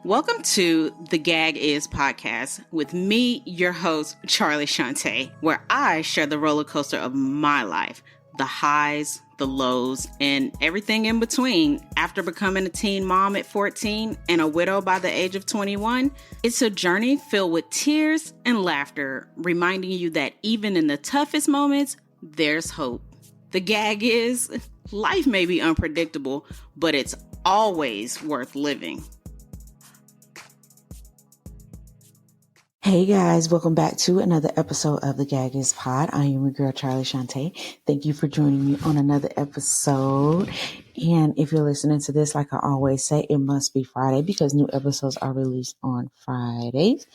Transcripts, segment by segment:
Welcome to the Gag Is podcast with me, your host, Charlie Shantae, where I share the roller coaster of my life, the highs, the lows, and everything in between. After becoming a teen mom at 14 and a widow by the age of 21, it's a journey filled with tears and laughter, reminding you that even in the toughest moments, there's hope. The gag is, life may be unpredictable, but it's always worth living. Hey guys, welcome back to another episode of the Gag Is Pod. I am your girl Charlie Shantae. Thank you for joining me on another episode. And if you're listening to this, like I always say, it must be Friday because new episodes are released on Fridays.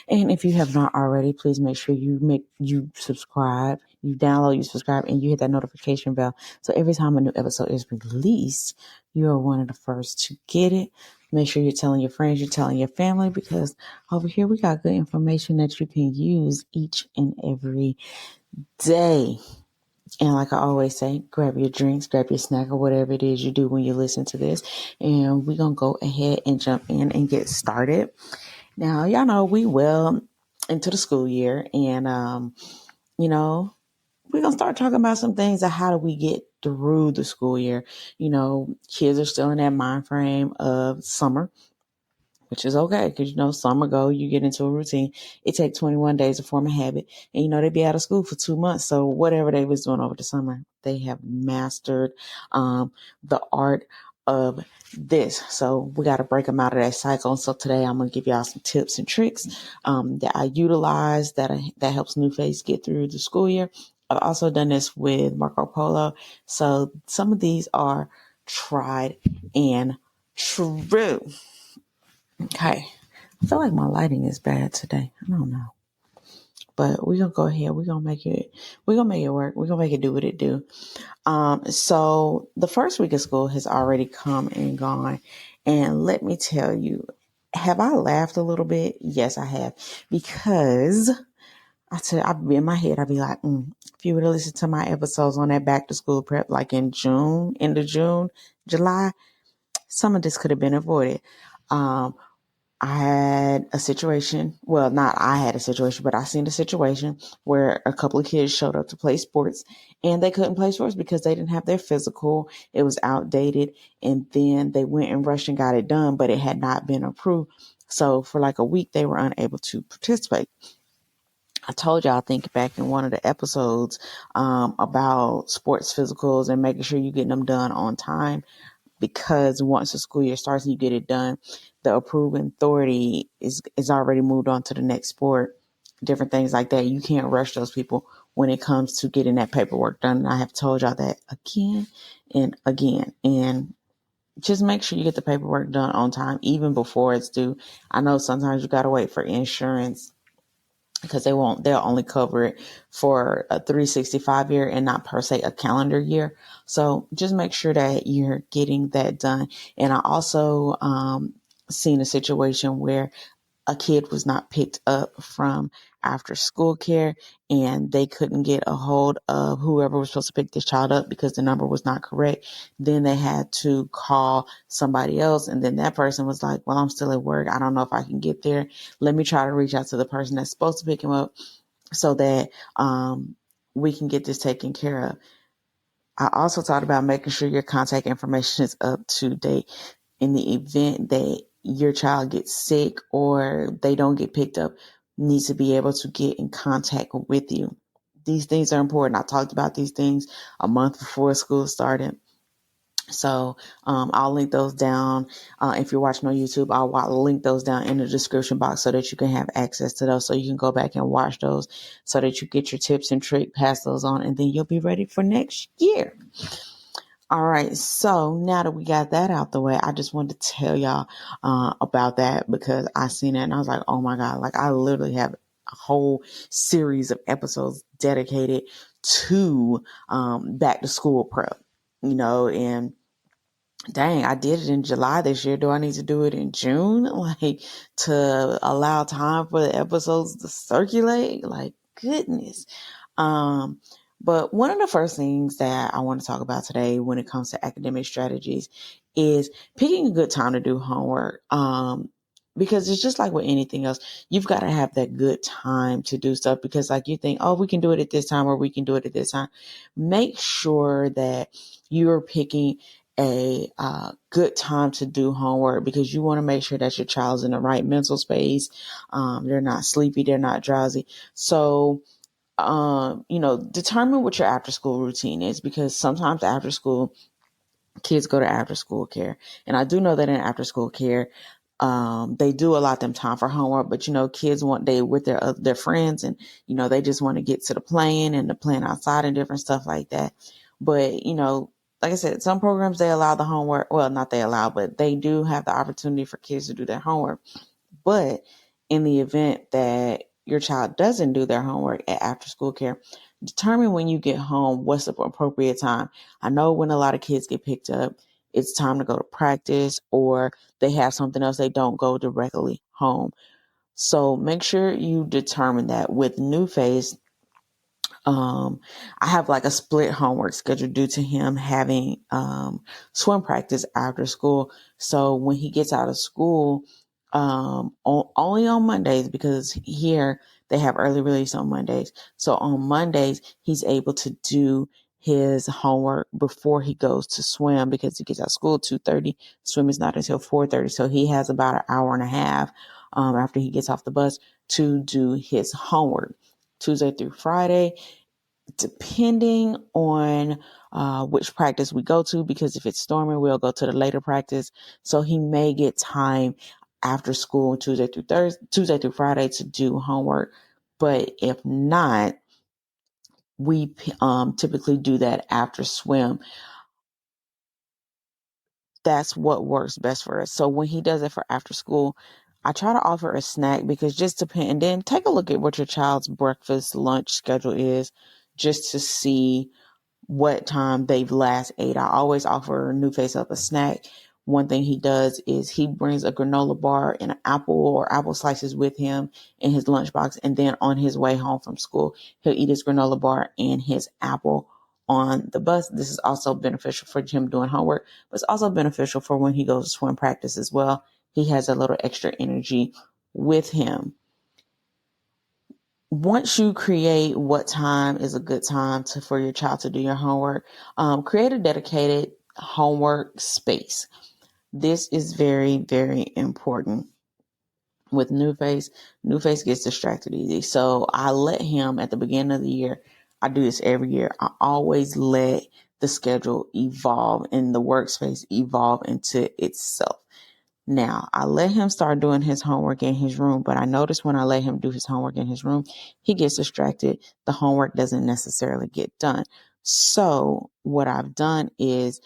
And if you have not already, please make sure you subscribe, you download, you subscribe, and you hit that notification bell. So every time a new episode is released, you are one of the first to get it. Make sure you're telling your friends, you're telling your family, because over here we got good information that you can use each and every day. And like I always say, grab your drinks, grab your snack, or whatever it is you do when you listen to this. And we're going to go ahead and jump in and get started. Now, y'all know we well into the school year. And, we're going to start talking about some things of how do we get through the school year. Kids are still in that mind frame of summer, which is okay because, summer go, you get into a routine. It takes 21 days to form a habit. And, they be out of school for 2 months. So whatever they was doing over the summer, they have mastered the art of this. So we got to break them out of that cycle. And so today I'm going to give y'all some tips and tricks that I utilize that helps new face get through the school year. I've also done this with Marco Polo. So some of these are tried and true. Okay. I feel like my lighting is bad today. I don't know. But we're going to go ahead. We're going to make it work. We're going to make it do what it do. So the first week of school has already come and gone. And let me tell you, have I laughed a little bit? Yes, I have. Because in my head, I'd be like, if you would have listened to my episodes on that back to school prep, like in June, end of June, July, some of this could have been avoided. I had a situation, well, not I had a situation, but I seen a situation where a couple of kids showed up to play sports and they couldn't play sports because they didn't have their physical. It was outdated. And then they went and rushed and got it done, but it had not been approved. So for like a week, they were unable to participate. I told y'all, I think back in one of the episodes about sports physicals and making sure you're getting them done on time. Because once the school year starts and you get it done, the approving authority is already moved on to the next sport, different things like that. You can't rush those people when it comes to getting that paperwork done. And I have told y'all that again and again. And just make sure you get the paperwork done on time, even before it's due. I know sometimes you got to wait for insurance because they'll only cover it for a 365 year and not per se a calendar year. So just make sure that you're getting that done. And I also seen a situation where a kid was not picked up from after school care and they couldn't get a hold of whoever was supposed to pick this child up because the number was not correct. Then they had to call somebody else. And then that person was like, well, I'm still at work. I don't know if I can get there. Let me try to reach out to the person that's supposed to pick him up so that we can get this taken care of. I also talked about making sure your contact information is up to date in the event that your child gets sick or they don't get picked up, needs to be able to get in contact with you. These things are important. I talked about these things a month before school started. So I'll link those down. If you're watching on YouTube, I'll link those down in the description box so that you can have access to those. So you can go back and watch those so that you get your tips and tricks, pass those on, and then you'll be ready for next year. All right. So now that we got that out the way, I just wanted to tell y'all about that because I seen it and I was like, oh my God, like I literally have a whole series of episodes dedicated to back to school prep, and dang, I did it in July this year. Do I need to do it in June? Like to allow time for the episodes to circulate? Like goodness. But one of the first things that I want to talk about today when it comes to academic strategies is picking a good time to do homework. because it's just like with anything else, you've got to have that good time to do stuff, because like you think, oh, we can do it at this time, or we can do it at this time. Make sure that you're picking a good time to do homework, because you want to make sure that your child's in the right mental space. They're not sleepy, they're not drowsy. So, determine what your after school routine is, because sometimes after school, kids go to after school care. And I do know that in after school care, they do allot them time for homework, but kids they with their friends, and they just want to get to the playing and the playing outside and different stuff like that. But like I said, some programs they allow the homework. Well, not they allow, but they do have the opportunity for kids to do their homework. But in the event that your child doesn't do their homework at after school care, determine when you get home what's the appropriate time. I know when a lot of kids get picked up, it's time to go to practice, or they have something else, they don't go directly home. So make sure you determine that. With New Face, I have like a split homework schedule due to him having swim practice after school. So when he gets out of school, only on Mondays, because here they have early release on Mondays. So on Mondays, he's able to do his homework before he goes to swim, because he gets out of school at 2:30. Swim is not until 4:30. So he has about an hour and a half after he gets off the bus to do his homework. Tuesday through Friday, depending on which practice we go to, because if it's storming, we'll go to the later practice. So he may get time after school Tuesday through Friday to do homework. But if not, we typically do that after swim. That's what works best for us. So when he does it for after school, I try to offer a snack, because just depend, and then take a look at what your child's breakfast lunch schedule is, just to see what time they've last ate. I always offer New Face up a snack. One thing he does is he brings a granola bar and an apple or apple slices with him in his lunchbox. And then on his way home from school, he'll eat his granola bar and his apple on the bus. This is also beneficial for him doing homework, but it's also beneficial for when he goes to swim practice as well. He has a little extra energy with him. Once you create what time is a good time for your child to do your homework, create a dedicated homework space. This is very, very important. With New Face gets distracted easy. So I let him, at the beginning of the year, I do this every year, I always let the schedule evolve and the workspace evolve into itself. Now, I let him start doing his homework in his room, but I notice when I let him do his homework in his room, he gets distracted. The homework doesn't necessarily get done. So what I've done is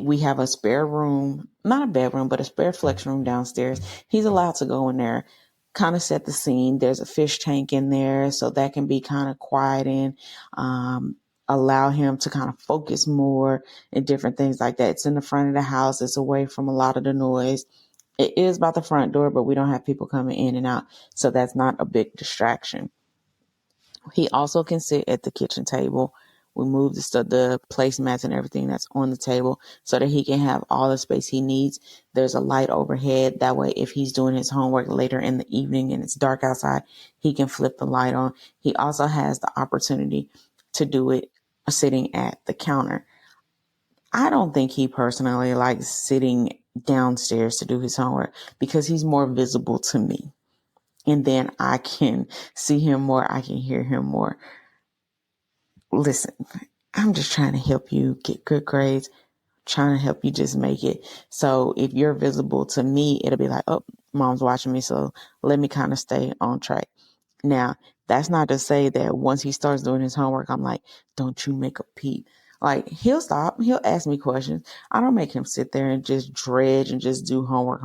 we have a spare room, not a bedroom, but a spare flex room downstairs. He's allowed to go in there, kind of set the scene. There's a fish tank in there, so that can be kind of quiet and allow him to kind of focus more and different things like that. It's in the front of the house. It's away from a lot of the noise. It is by the front door, but we don't have people coming in and out, so that's not a big distraction. He also can sit at the kitchen table. We move the placemats and everything that's on the table so that he can have all the space he needs. There's a light overhead. That way, if he's doing his homework later in the evening and it's dark outside, he can flip the light on. He also has the opportunity to do it sitting at the counter. I don't think he personally likes sitting downstairs to do his homework, because he's more visible to me. And then I can see him more. I can hear him more. Listen, I'm just trying to help you get good grades, trying to help you just make it. So if you're visible to me, it'll be like, oh, mom's watching me, so let me kind of stay on track. Now, that's not to say that once he starts doing his homework, I'm like, don't you make a peep. Like, he'll stop. He'll ask me questions. I don't make him sit there and just dredge and just do homework.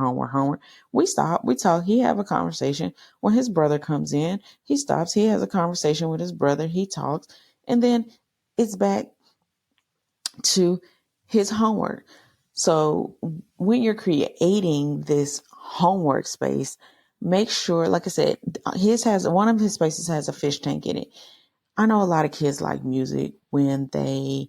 We stop. We talk. He have a conversation. When his brother comes in, he stops. He has a conversation with his brother. He talks. And then it's back to his homework. So when you're creating this homework space, make sure, like I said, one of his spaces has a fish tank in it. I know a lot of kids like music when they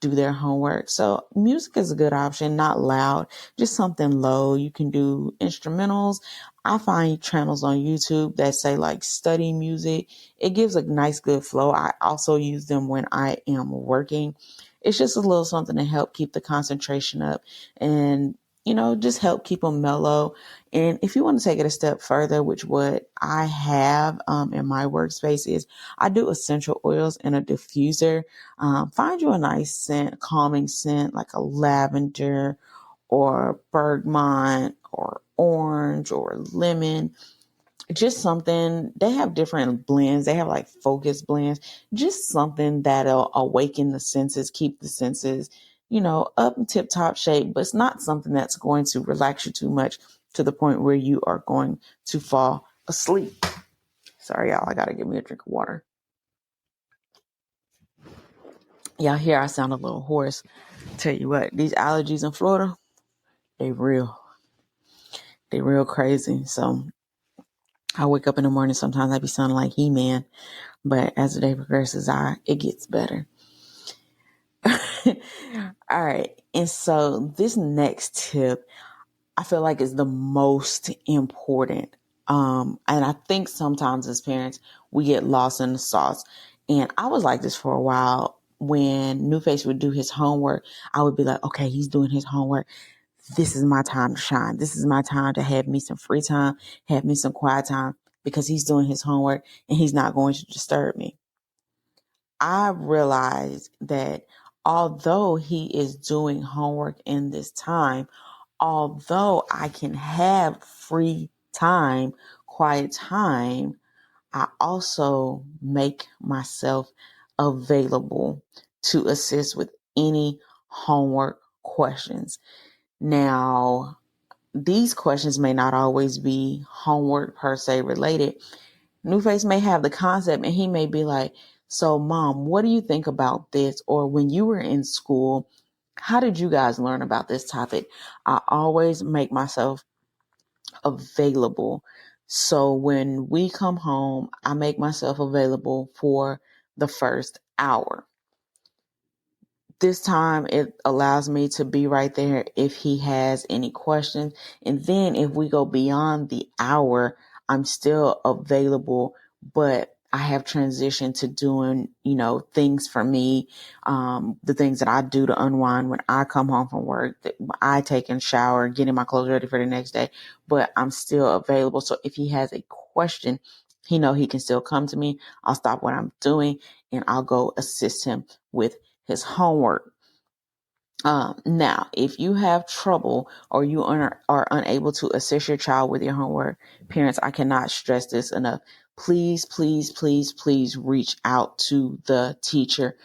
do their homework. So music is a good option, not loud, just something low. You can do instrumentals. I find channels on YouTube that say like study music. It gives a nice, good flow. I also use them when I am working. It's just a little something to help keep the concentration up and, just help keep them mellow. And if you want to take it a step further, which what I have in my workspace is I do essential oils in a diffuser. Find you a nice scent, calming scent like a lavender or bergamot or orange or lemon. Just something, they have different blends. They have like focus blends, just something that'll awaken the senses, keep the senses, up in tip top shape, but it's not something that's going to relax you too much to the point where you are going to fall asleep. Sorry, y'all. I got to get me a drink of water. Y'all hear I sound a little hoarse. Tell you what, these allergies in Florida, they real. They real crazy. So I wake up in the morning, sometimes I be sounding like He-Man, but as the day progresses, it gets better. All right. And so this next tip, I feel like is the most important. And I think sometimes as parents, we get lost in the sauce. And I was like this for a while. When New Face would do his homework, I would be like, okay, he's doing his homework. This is my time to shine. This is my time to have me some free time, have me some quiet time because he's doing his homework and he's not going to disturb me. I realized that although he is doing homework in this time, although I can have free time, quiet time, I also make myself available to assist with any homework questions. Now, these questions may not always be homework per se related. New Face may have the concept and he may be like, so mom, what do you think about this? Or when you were in school, how did you guys learn about this topic? I always make myself available. So when we come home, I make myself available for the first hour. This time it allows me to be right there if he has any questions. And then if we go beyond the hour, I'm still available, but I have transitioned to doing, things for me, the things that I do to unwind when I come home from work. I take a shower, getting my clothes ready for the next day, but I'm still available. So if he has a question, he can still come to me. I'll stop what I'm doing and I'll go assist him with his homework. Now, if you have trouble or you are unable to assist your child with your homework, parents, I cannot stress this enough. Please, please, please, please reach out to the teacher.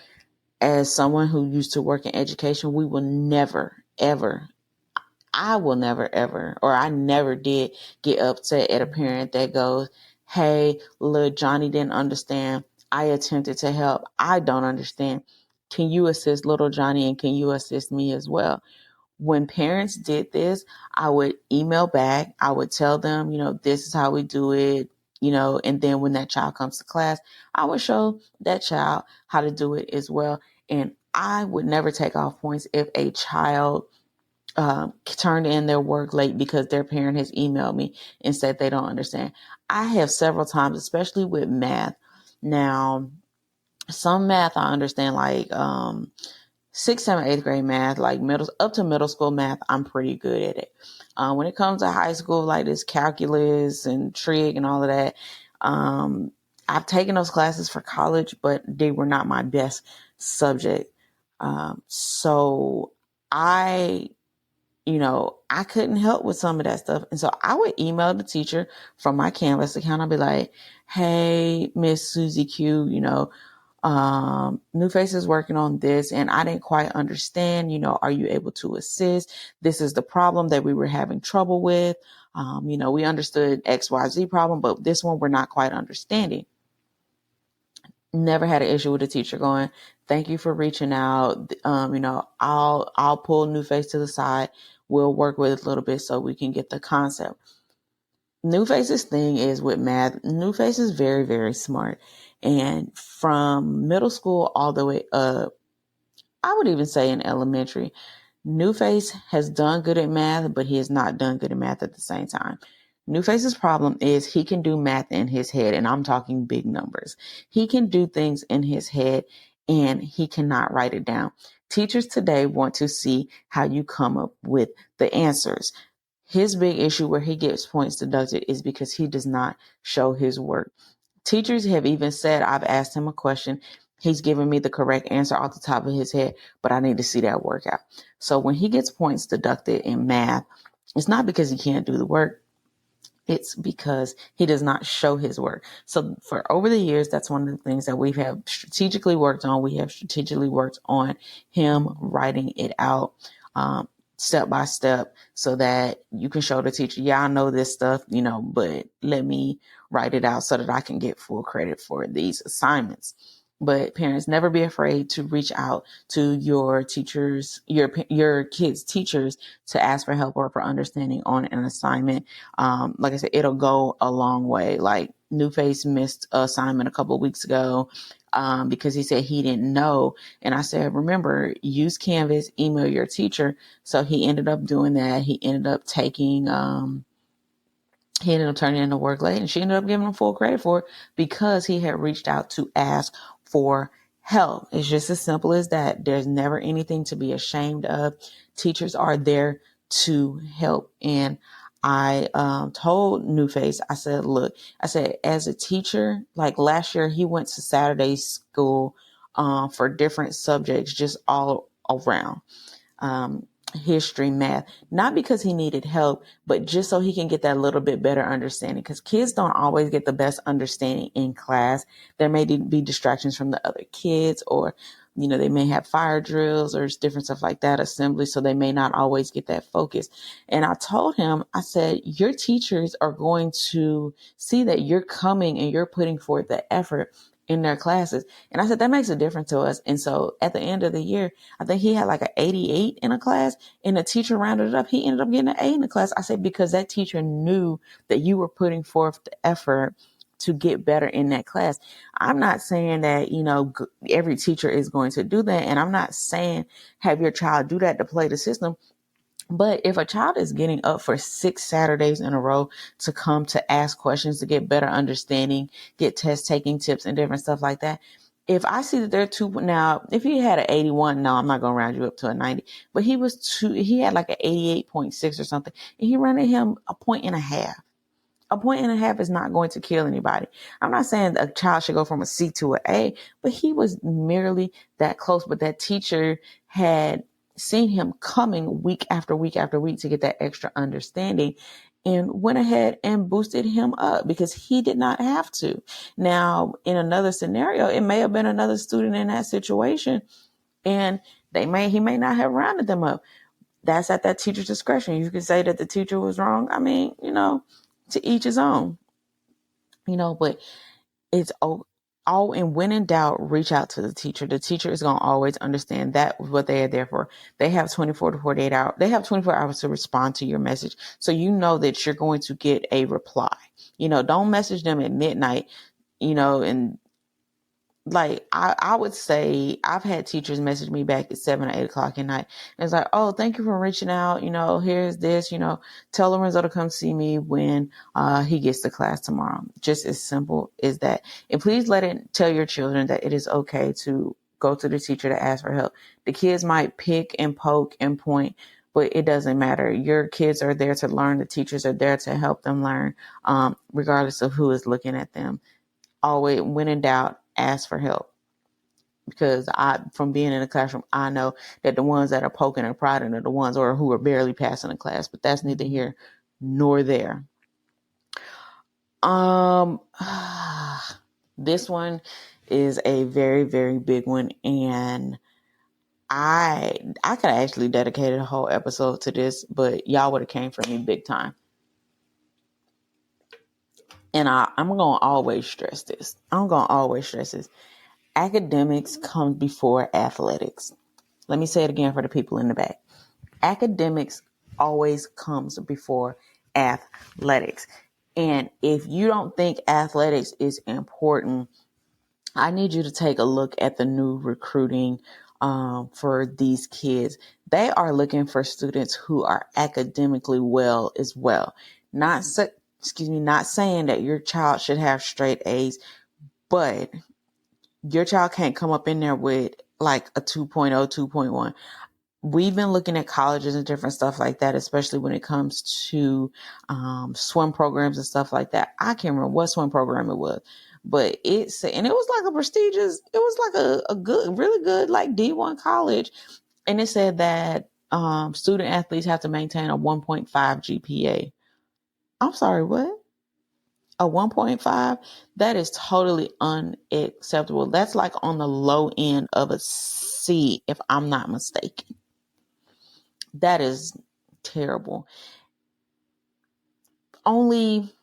As someone who used to work in education, we will never, ever, I will never, ever, or I never did get upset at a parent that goes, hey, little Johnny didn't understand. I attempted to help. I don't understand. Can you assist little Johnny and can you assist me as well? When parents did this, I would email back. I would tell them, this is how we do it, and then when that child comes to class, I would show that child how to do it as well. And I would never take off points if a child turned in their work late because their parent has emailed me and said they don't understand. I have several times, especially with math. Now, some math I understand, like 6th, 7th, 8th grade math, like up to middle school math, I'm pretty good at it. When it comes to high school, like this calculus and trig and all of that, I've taken those classes for college, but they were not my best subject. So I couldn't help with some of that stuff. And so I would email the teacher from my Canvas account. I'd be like, hey, Miss Susie Q, New Face is working on this and I didn't quite understand, are you able to assist? This is the problem that we were having trouble with. We understood XYZ problem, but this one we're not quite understanding. Never had an issue with the teacher going, thank you for reaching out. I'll pull New Face to the side. We'll work with it a little bit so we can get the concept. New Face's thing is with math. New Face is very, very smart. And from middle school all the way up, I would even say in elementary. Newface has done good at math, but he has not done good at math at the same time. Newface's problem is he can do math in his head, and I'm talking big numbers. He can do things in his head, and he cannot write it down. Teachers today want to see how you come up with the answers. His big issue where he gets points deducted is because he does not show his work. Teachers have even said, I've asked him a question. He's given me the correct answer off the top of his head, but I need to see that workout. So when he gets points deducted in math, it's not because he can't do the work. It's because he does not show his work. So for over the years, that's one of the things that we have strategically worked on. We have strategically worked on him writing it out step by step so that you can show the teacher, yeah, I know this stuff, but let me write it out so that I can get full credit for these assignments. But parents, never be afraid to reach out to your teachers, your kids' teachers, to ask for help or for understanding on an assignment. Like I said, it'll go a long way. Like Newface missed an assignment a couple of weeks ago because he said he didn't know. And I said, remember, use Canvas, email your teacher. So he ended up doing that. He ended up turning in the work late, and she ended up giving him full credit for it because he had reached out to ask for help. It's just as simple as that. There's never anything to be ashamed of. Teachers are there to help. And I told Newface, I said, look, as a teacher, like last year, he went to Saturday school for different subjects, just all around. History, math, not because he needed help, but just so he can get that little bit better understanding, because kids don't always get the best understanding in class. There may be distractions from the other kids, or, they may have fire drills or different stuff like that, assembly. So they may not always get that focus. And I told him, I said, your teachers are going to see that you're coming and you're putting forth the effort in their classes. And I said, that makes a difference to us. And so at the end of the year, I think he had like an 88 in a class, and the teacher rounded it up. He ended up getting an A in the class. I said, because that teacher knew that you were putting forth the effort to get better in that class. I'm not saying that, every teacher is going to do that. And I'm not saying have your child do that to play the system. But if a child is getting up for 6 Saturdays in a row to come to ask questions, to get better understanding, get test taking tips and different stuff like that, if I see that they're now, if he had an 81, no, I'm not going to round you up to a 90, but he had like an 88.6 or something, and he ran at him a point and a half. A point and a half is not going to kill anybody. I'm not saying a child should go from a C to an A, but he was merely that close. But that teacher had seen him coming week after week after week to get that extra understanding, and went ahead and boosted him up because he did not have to. Now, in another scenario, it may have been another student in that situation, and he may not have rounded them up. That's at that teacher's discretion. You could say that the teacher was wrong. I mean, to each his own, but it's all, and when in doubt, reach out to the teacher. The teacher is going to always understand that what they are there for. They have 24 to 48 hours. They have 24 hours to respond to your message. So that you're going to get a reply. Don't message them at midnight, and like I would say I've had teachers message me back at 7 or 8 o'clock at night. And it's like, oh, thank you for reaching out. Here's this, tell Lorenzo to come see me when he gets to class tomorrow. Just as simple as that. And please tell your children that it is okay to go to the teacher to ask for help. The kids might pick and poke and point, but it doesn't matter. Your kids are there to learn. The teachers are there to help them learn, regardless of who is looking at them. Always, when in doubt, ask for help. Because from being in the classroom, I know that the ones that are poking and prodding are the ones who are barely passing the class, but that's neither here nor there. This one is a very, very big one, and I could have actually dedicated a whole episode to this, but y'all would have came for me big time. And I'm going to always stress this. Academics comes before athletics. Let me say it again for the people in the back. Academics always comes before athletics. And if you don't think athletics is important, I need you to take a look at the new recruiting for these kids. They are looking for students who are academically well as well. Not saying that your child should have straight A's, but your child can't come up in there with like a 2.0, 2.1. We've been looking at colleges and different stuff like that, especially when it comes to swim programs and stuff like that. I can't remember what swim program it was, but it was like a prestigious, it was like a good, really good, like D1 college. And it said that student athletes have to maintain a 1.5 GPA. I'm sorry, what? A 1.5? That is totally unacceptable. That's like on the low end of a C, if I'm not mistaken. That is terrible. Only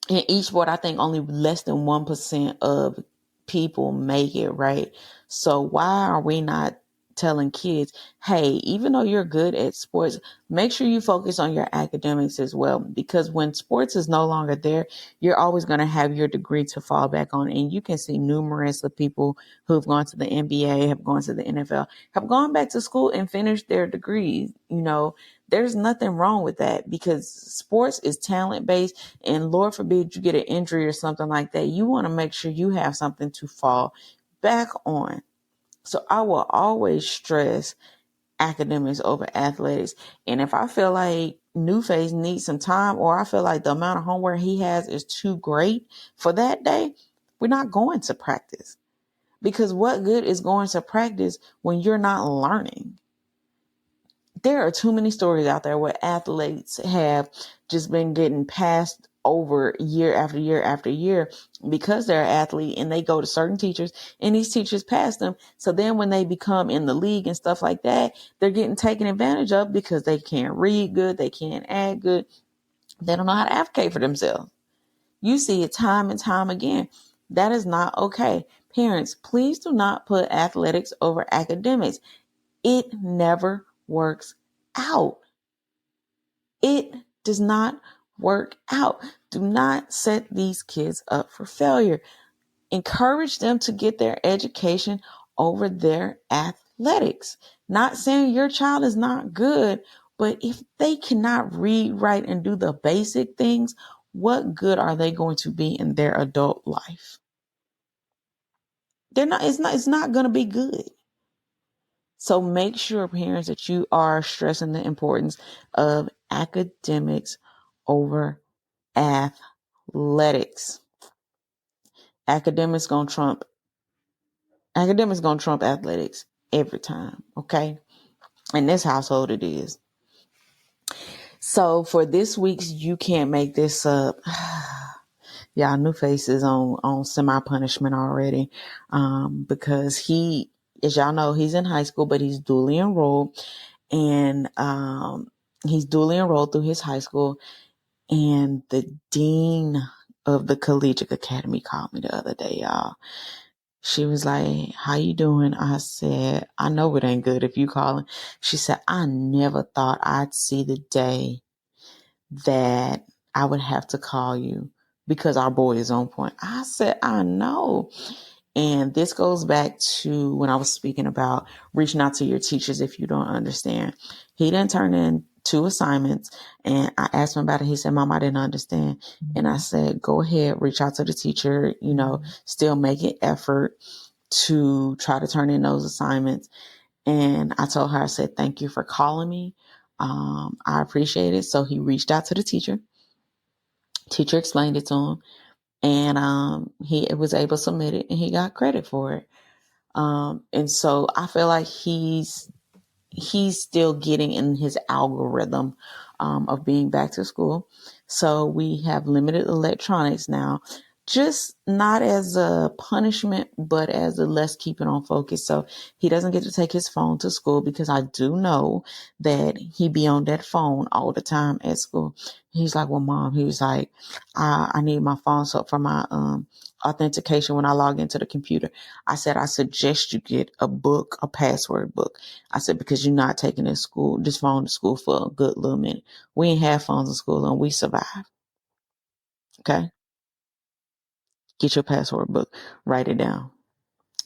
in each sport, I think only less than 1% of people make it, right? So why are we not telling kids, hey, even though you're good at sports, make sure you focus on your academics as well? Because when sports is no longer there, you're always going to have your degree to fall back on. And you can see numerous of people who've gone to the NBA, have gone to the NFL, have gone back to school and finished their degrees. There's nothing wrong with that, because sports is talent based, and Lord forbid you get an injury or something like that. You want to make sure you have something to fall back on. So I will always stress academics over athletics. And if I feel like New Face needs some time, or I feel like the amount of homework he has is too great for that day, we're not going to practice. Because what good is going to practice when you're not learning? There are too many stories out there where athletes have just been getting passed over year after year after year because they're an athlete, and they go to certain teachers and these teachers pass them. So then when they become in the league and stuff like that, they're getting taken advantage of because they can't read good. They can't act good. They don't know how to advocate for themselves. You see it time and time again. That is not okay. Parents, please do not put athletics over academics. It never works out. It does not work out. Do not set these kids up for failure. Encourage them to get their education over their athletics. Not saying your child is not good, but if they cannot read, write, and do the basic things, what good are they going to be in their adult life? It's not going to be good. So make sure, parents, that you are stressing the importance of academics over athletics. Academics gonna trump athletics every time, okay? In this household it is. So for this week's You Can't Make This Up, y'all, New Face is on semi-punishment already, because he, as y'all know, he's in high school, but he's dually enrolled, and he's dually enrolled through his high school. And the dean of the collegiate academy called me the other day, y'all. She was like, how you doing? I said, I know it ain't good if you calling. She said, I never thought I'd see the day that I would have to call you because our boy is on point. I said, I know. And this goes back to when I was speaking about reaching out to your teachers if you don't understand. He didn't turn in 2 assignments, and I asked him about it. He said, Mom, I didn't understand. And I said, go ahead, reach out to the teacher, still make an effort to try to turn in those assignments. And I told her, I said, thank you for calling me. I appreciate it. So he reached out to the teacher. Teacher explained it to him. And he was able to submit it, and he got credit for it. And so I feel like he's still getting in his algorithm of being back to school. So we have limited electronics now, just not as a punishment, but as a let's keep it on focus. So he doesn't get to take his phone to school, because I do know that he be on that phone all the time at school. He's like, well, Mom, he was like, I need my phone so for my authentication when I log into the computer. I said, I suggest you get a book, a password book. I said, because you're not taking this phone to school for a good little minute. We ain't have phones in school and we survived. Okay. Get your password book, write it down.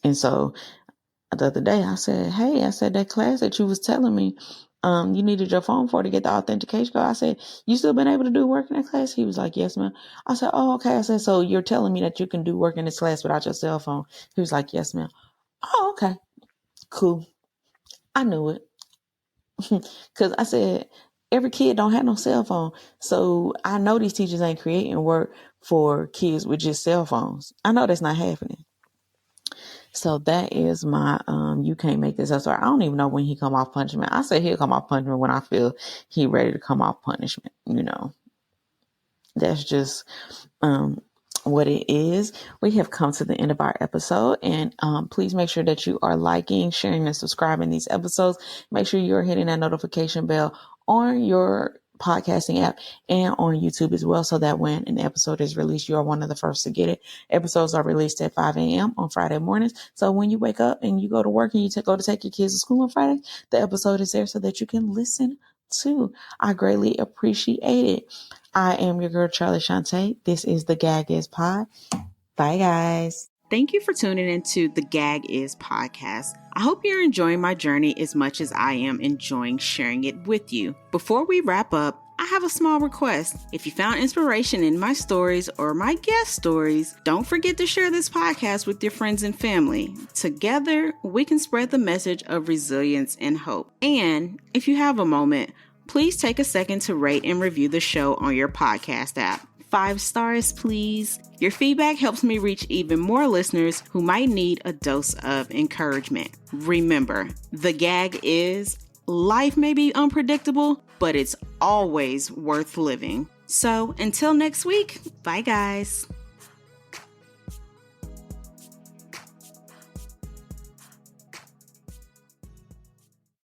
And so the other day, I said, hey, I said, that class that you was telling me, you needed your phone for to get the authentication code. I said, you still been able to do work in that class? He was like, yes, ma'am. I said, oh, okay. I said, so you're telling me that you can do work in this class without your cell phone? He was like, yes, ma'am. Oh, okay. Cool. I knew it. Because I said, every kid don't have no cell phone. So I know these teachers ain't creating work for kids with just cell phones. I know that's not happening. So that is my, you can't make this up. So I don't even know when he come off punishment. I say he'll come off punishment when I feel he ready to come off punishment. That's just, what it is. We have come to the end of our episode, and please make sure that you are liking, sharing, and subscribing these episodes. Make sure you're hitting that notification bell on your podcasting app and on YouTube as well, so that when an episode is released, you are one of the first to get it. Episodes are released at 5 a.m. on Friday mornings. So when you wake up and you go to work and you go to take your kids to school on Friday, the episode is there so that you can listen to. I greatly appreciate it. I am your girl, Charlie Shantae. This is the Gag Is Pod. Bye, guys. Thank you for tuning into the Gag Is podcast. I hope you're enjoying my journey as much as I am enjoying sharing it with you. Before we wrap up, I have a small request. If you found inspiration in my stories or my guest stories, don't forget to share this podcast with your friends and family. Together, we can spread the message of resilience and hope. And if you have a moment, please take a second to rate and review the show on your podcast app. 5 stars, please. Your feedback helps me reach even more listeners who might need a dose of encouragement. Remember, the gag is, life may be unpredictable, but it's always worth living. So until next week, bye guys.